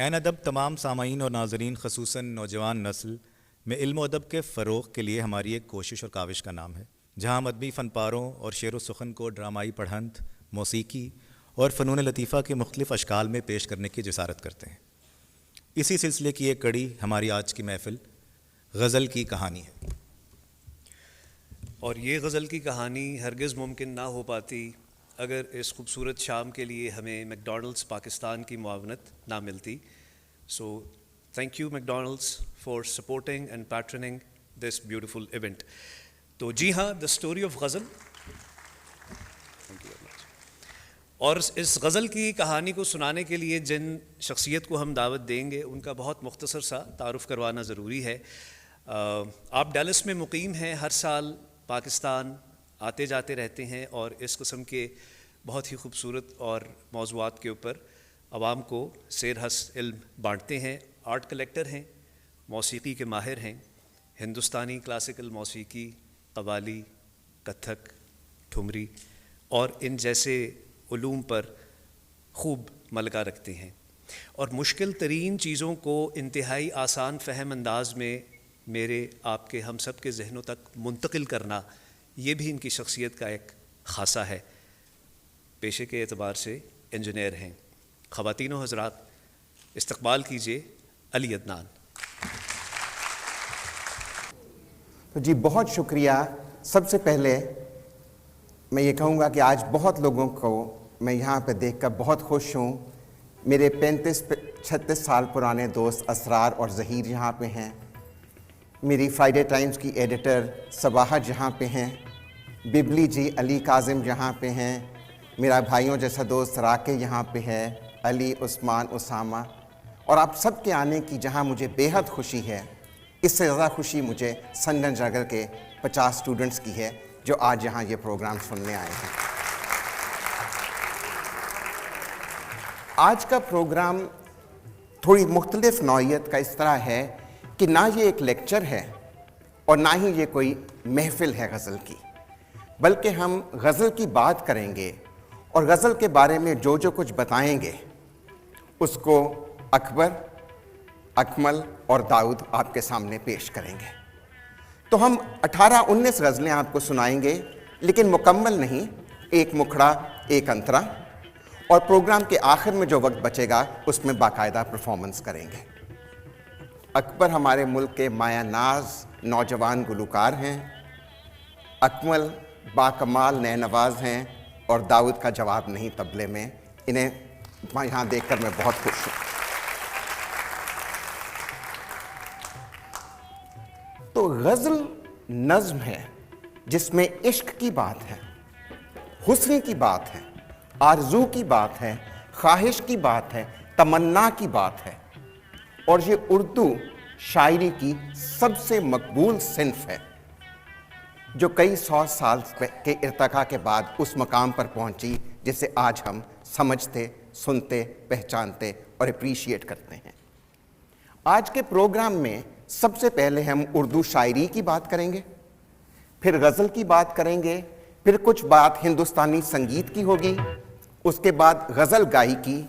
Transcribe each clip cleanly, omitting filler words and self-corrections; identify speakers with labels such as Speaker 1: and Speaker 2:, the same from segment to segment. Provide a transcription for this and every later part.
Speaker 1: عین ادب تمام سامعین اور ناظرین خصوصاً نوجوان نسل میں علم و ادب کے فروغ کے لیے ہماری ایک کوشش اور کاوش کا نام ہے، جہاں ہم ادبی فن پاروں اور شعر و سخن کو ڈرامائی پڑھنت، موسیقی اور فنون لطیفہ کے مختلف اشکال میں پیش کرنے کی جسارت کرتے ہیں۔ اسی سلسلے کی ایک کڑی ہماری آج کی محفل غزل کی کہانی ہے،
Speaker 2: اور یہ غزل کی کہانی ہرگز ممکن نہ ہو پاتی اگر اس خوبصورت شام کے لیے ہمیں میک ڈونلڈس پاکستان کی معاونت نہ ملتی۔ So thank you McDonald's for supporting and patterning this beautiful event. تو جی ہاں، دا اسٹوری آف غزل، اور اس غزل کی کہانی کو سنانے کے لیے جن شخصیت کو ہم دعوت دیں گے ان کا بہت مختصر سا تعارف کروانا ضروری ہے۔ آپ ڈیلس میں مقیم ہیں، ہر سال پاکستان آتے جاتے رہتے ہیں اور اس قسم کے بہت ہی خوبصورت اور موضوعات کے اوپر عوام کو سیر ہس علم بانٹتے ہیں۔ آرٹ کلیکٹر ہیں، موسیقی کے ماہر ہیں، ہندوستانی کلاسیکل موسیقی، قوالی، کتھک، ٹھمری اور ان جیسے علوم پر خوب ملکہ رکھتے ہیں، اور مشکل ترین چیزوں کو انتہائی آسان فہم انداز میں میرے آپ کے ہم سب کے ذہنوں تک منتقل کرنا، یہ بھی ان کی شخصیت کا ایک خاصہ ہے۔ پیشے کے اعتبار سے انجینئر ہیں۔ خواتین و حضرات، استقبال کیجیے علی عدنان۔
Speaker 3: تو جی بہت شکریہ۔ سب سے پہلے میں یہ کہوں گا کہ آج بہت لوگوں کو میں یہاں پہ دیکھ کر بہت خوش ہوں۔ میرے 35-36 سال پرانے دوست اسرار اور ظہیر یہاں پہ ہیں، میری فرائیڈے ٹائمز کی ایڈیٹر صباحت جہاں پہ ہیں، ببلی جی علی کاظم جہاں پہ ہیں، میرا بھائیوں جیسا دوست راکے یہاں پہ ہے، علی، عثمان، اسامہ، اور آپ سب کے آنے کی جہاں مجھے بے حد خوشی ہے۔ اس سے زیادہ خوشی مجھے سنگن جگر کے 50 اسٹوڈنٹس کی ہے جو آج یہاں یہ پروگرام سننے آئے ہیں۔ آج کا پروگرام تھوڑی مختلف نوعیت کا اس طرح ہے کہ نہ یہ ایک لیکچر ہے اور نہ ہی یہ کوئی محفل ہے غزل کی، بلکہ ہم غزل کی بات کریں گے اور غزل کے بارے میں جو کچھ بتائیں گے اس کو اکبر، اکمل اور داؤد آپ کے سامنے پیش کریں گے۔ تو ہم 18-19 غزلیں آپ کو سنائیں گے، لیکن مکمل نہیں، ایک مکھڑا ایک انترا، اور پروگرام کے آخر میں جو وقت بچے گا اس میں باقاعدہ پرفارمنس کریں گے۔ اکبر ہمارے ملک کے مایہ ناز نوجوان گلوکار ہیں، اکمل باکمال نئے نواز ہیں، اور داؤد کا جواب نہیں طبلے میں۔ انہیں یہاں دیکھ کر میں بہت خوش ہوں۔ تو غزل نظم ہے جس میں عشق کی بات ہے، حسن کی بات ہے، آرزو کی بات ہے، خواہش کی بات ہے، تمنا کی بات ہے، اور یہ اردو شاعری کی سب سے مقبول صنف ہے جو کئی 100 سال کے ارتقاء کے بعد اس مقام پر پہنچی جسے آج ہم سمجھتے، سنتے، پہچانتے اور اپریشیٹ کرتے ہیں۔ آج کے پروگرام میں سب سے پہلے ہم اردو شاعری کی بات کریں گے، پھر غزل کی بات کریں گے، پھر کچھ بات ہندوستانی سنگیت کی ہوگی، اس کے بعد غزل گائیکی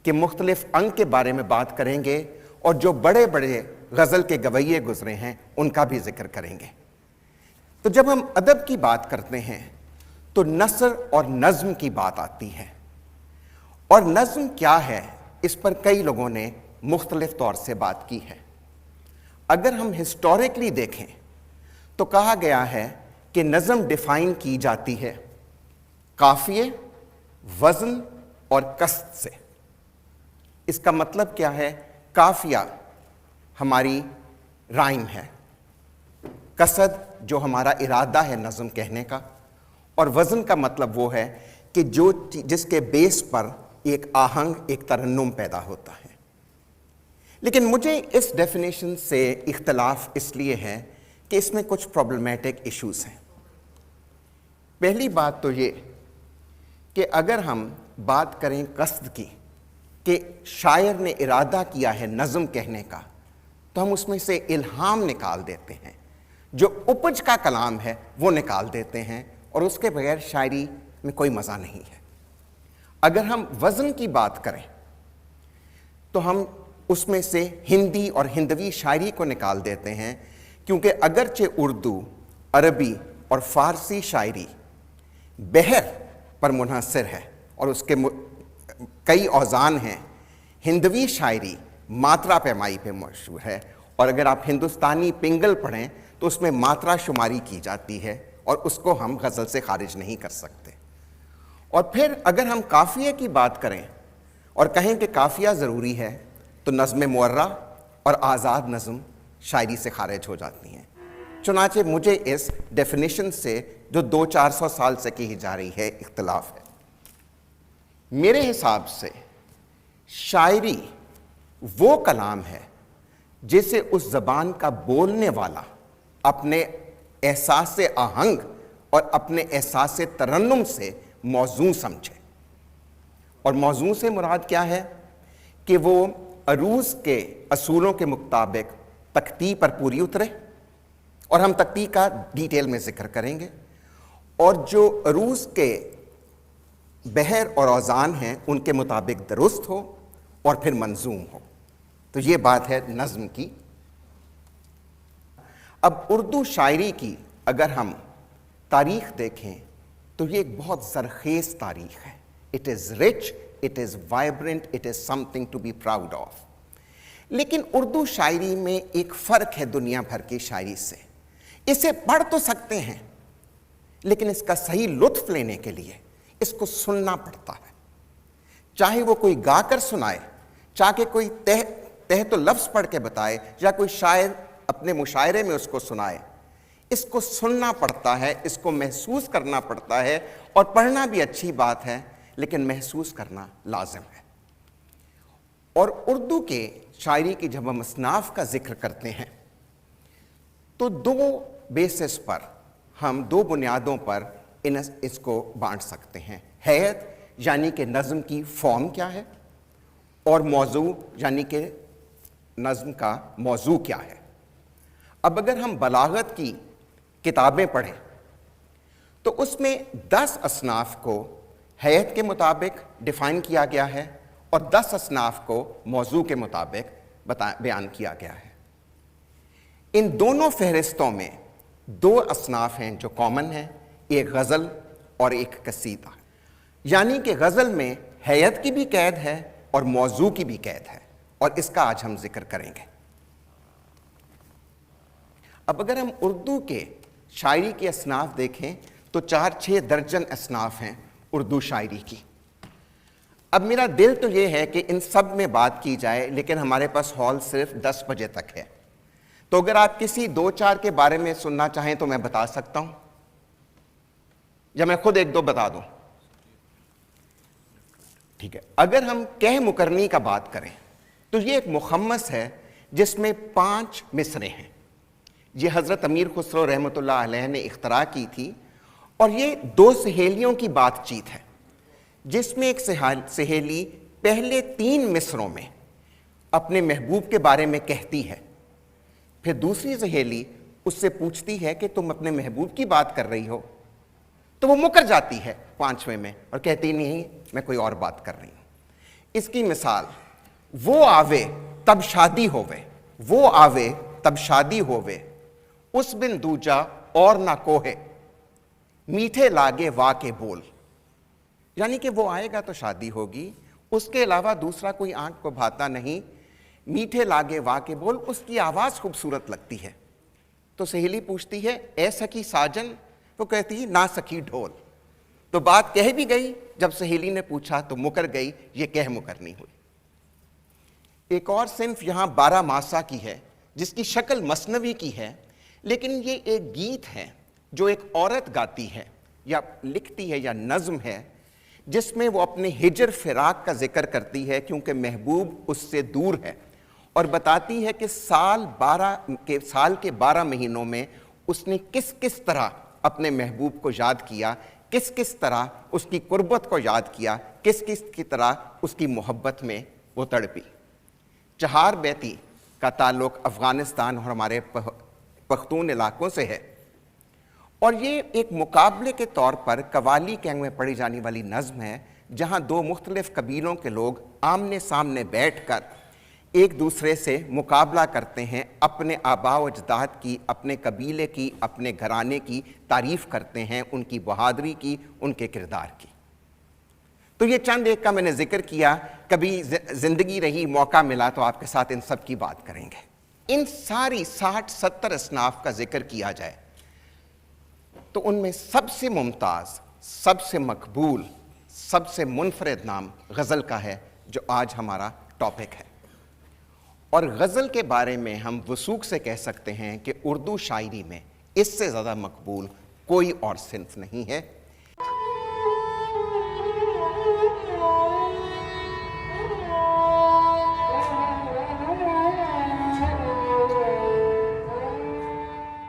Speaker 3: کے مختلف انگ کے بارے میں بات کریں گے، اور جو بڑے بڑے غزل کے گویے گزرے ہیں ان کا بھی ذکر کریں گے۔ تو جب ہم ادب کی بات کرتے ہیں تو نثر اور نظم کی بات آتی ہے، اور نظم کیا ہے اس پر کئی لوگوں نے مختلف طور سے بات کی ہے۔ اگر ہم ہسٹوریکلی دیکھیں تو کہا گیا ہے کہ نظم ڈیفائن کی جاتی ہے قافیے، وزن اور قصد سے۔ اس کا مطلب کیا ہے؟ قافیہ ہماری رائم ہے، قصد جو ہمارا ارادہ ہے نظم کہنے کا، اور وزن کا مطلب وہ ہے کہ جس کے بیس پر ایک آہنگ، ایک ترنم پیدا ہوتا ہے۔ لیکن مجھے اس ڈیفینیشن سے اختلاف اس لیے ہے کہ اس میں کچھ پرابلمیٹک ایشوز ہیں۔ پہلی بات تو یہ کہ اگر ہم بات کریں قصد کی، کہ شاعر نے ارادہ کیا ہے نظم کہنے کا، تو ہم اس میں سے الہام نکال دیتے ہیں، جو اپج کا کلام ہے وہ نکال دیتے ہیں، اور اس کے بغیر شاعری میں کوئی مزہ نہیں ہے۔ اگر ہم وزن کی بات کریں تو ہم اس میں سے ہندی اور ہندوی شاعری کو نکال دیتے ہیں، کیونکہ اگرچہ اردو، عربی اور فارسی شاعری بحر پر منحصر ہے اور اس کے کئی اوزان ہیں، ہندوی شاعری ماترا پیمائی پہ مشہور ہے، اور اگر آپ ہندوستانی پنگل پڑھیں تو اس میں ماترا شماری کی جاتی ہے اور اس کو ہم غزل سے خارج نہیں کر سکتے۔ اور پھر اگر ہم قافیے کی بات کریں اور کہیں کہ قافیہ ضروری ہے تو نظم معرہ اور آزاد نظم شاعری سے خارج ہو جاتی ہیں۔ چنانچہ مجھے اس ڈیفینیشن سے جو 200-400 سال سے کی جا رہی ہے اختلاف ہے۔ میرے حساب سے شاعری وہ کلام ہے جسے اس زبان کا بولنے والا اپنے احساس آہنگ اور اپنے احساس ترنم سے موزوں سمجھے، اور موزوں سے مراد کیا ہے کہ وہ عروض کے اصولوں کے مطابق تختی پر پوری اترے، اور ہم تختی کا ڈیٹیل میں ذکر کریں گے، اور جو عروض کے بحر اور اوزان ہیں ان کے مطابق درست ہو اور پھر منظوم ہو۔ تو یہ بات ہے نظم کی۔ اب اردو شاعری کی اگر ہم تاریخ دیکھیں تو یہ ایک بہت زرخیز تاریخ ہے۔ It is rich, it is vibrant, it is something to be proud of. لیکن اردو شاعری میں ایک فرق ہے دنیا بھر کی شاعری سے۔ اسے پڑھ تو سکتے ہیں لیکن اس کا صحیح لطف لینے کے لیے اس کو سننا پڑتا ہے، چاہے وہ کوئی گا کر سنائے، چاہے کوئی تحت لفظ پڑھ کے بتائے، یا کوئی شاعر اپنے مشاعرے میں اس کو سنائے۔ اس کو سننا پڑتا ہے، اس کو محسوس کرنا پڑتا ہے، اور پڑھنا بھی اچھی بات ہے لیکن محسوس کرنا لازم ہے۔ اور اردو کے شاعری کی جب ہم اصناف کا ذکر کرتے ہیں تو دو بیسس پر، ہم دو بنیادوں پر اس کو بانٹ سکتے ہیں۔ ہیئت یعنی کہ نظم کی فارم کیا ہے، اور موضوع یعنی کہ نظم کا موضوع کیا ہے۔ اب اگر ہم بلاغت کی کتابیں پڑھیں تو اس میں 10 اصناف کو ہیئت کے مطابق ڈیفائن کیا گیا ہے اور 10 اصناف کو موضوع کے مطابق بیان کیا گیا ہے۔ ان دونوں فہرستوں میں 2 اصناف ہیں جو کامن ہیں، ایک غزل اور ایک قصیدہ، یعنی کہ غزل میں ہیئت کی بھی قید ہے اور موضوع کی بھی قید ہے، اور اس کا آج ہم ذکر کریں گے۔ اب اگر ہم اردو کے شاعری کے اصناف دیکھیں تو 4-6 درجن اصناف ہیں اردو شاعری کی۔ اب میرا دل تو یہ ہے کہ ان سب میں بات کی جائے، لیکن ہمارے پاس ہال صرف 10 بجے تک ہے، تو اگر آپ کسی 2-4 کے بارے میں سننا چاہیں تو میں بتا سکتا ہوں، یا میں خود 1-2 بتا دوں؟ ٹھیک ہے۔ اگر ہم کہہ مکرنی کا بات کریں تو یہ ایک مخمس ہے جس میں 5 مصرے ہیں۔ یہ حضرت امیر خسرو رحمۃ اللہ علیہ نے اختراع کی تھی، اور یہ 2 سہیلیوں کی بات چیت ہے، جس میں ایک سہیلی پہلے 3 مصروں میں اپنے محبوب کے بارے میں کہتی ہے، پھر دوسری سہیلی اس سے پوچھتی ہے کہ تم اپنے محبوب کی بات کر رہی ہو، تو وہ مکر جاتی ہے 5ویں میں اور کہتی نہیں، میں کوئی اور بات کر رہی ہوں۔ اس کی مثال، وہ آوے تب شادی ہووے، وہ آوے تب شادی ہووے، اس بن دوجا اور نہ کوہے، میٹھے لاگے وا کے بول، یعنی کہ وہ آئے گا تو شادی ہوگی، اس کے علاوہ دوسرا کوئی آنکھ کو بھاتا نہیں، میٹھے لاگے وا کے بول، اس کی آواز خوبصورت لگتی ہے۔ تو سہیلی پوچھتی ہے، اے سکی ساجن، وہ کہتی ہے نا سکی ڈھول۔ تو بات کہہ بھی گئی، جب سہیلی نے پوچھا تو مکر گئی، یہ کہہ مکرنی ہوئی۔ ایک اور صنف یہاں 12 ماسا کی ہے، جس کی شکل مثنوی کی ہے، لیکن یہ ایک گیت ہے جو ایک عورت گاتی ہے یا لکھتی ہے یا نظم ہے، جس میں وہ اپنے ہجر فراق کا ذکر کرتی ہے، کیونکہ محبوب اس سے دور ہے، اور بتاتی ہے کہ سال کے 12 مہینوں میں اس نے کس کس طرح اپنے محبوب کو یاد کیا، کس کس طرح اس کی قربت کو یاد کیا، کس کس کی طرح اس کی محبت میں وہ تڑپی۔ چہار بیتی کا تعلق افغانستان اور ہمارے پختون علاقوں سے ہے، اور یہ ایک مقابلے کے طور پر قوالی گینگ میں پڑھی جانے والی نظم ہے، جہاں 2 مختلف قبیلوں کے لوگ آمنے سامنے بیٹھ کر ایک دوسرے سے مقابلہ کرتے ہیں، اپنے آباء و اجداد کی، اپنے قبیلے کی، اپنے گھرانے کی تعریف کرتے ہیں، ان کی بہادری کی، ان کے کردار کی۔ تو یہ چند ایک کا میں نے ذکر کیا، کبھی زندگی رہی، موقع ملا تو آپ کے ساتھ ان سب کی بات کریں گے۔ ان ساری 60-70 اصناف کا ذکر کیا جائے تو ان میں سب سے ممتاز، سب سے مقبول، سب سے منفرد نام غزل کا ہے، جو آج ہمارا ٹاپک ہے۔ اور غزل کے بارے میں ہم وثوق سے کہہ سکتے ہیں کہ اردو شاعری میں اس سے زیادہ مقبول کوئی اور صنف نہیں ہے،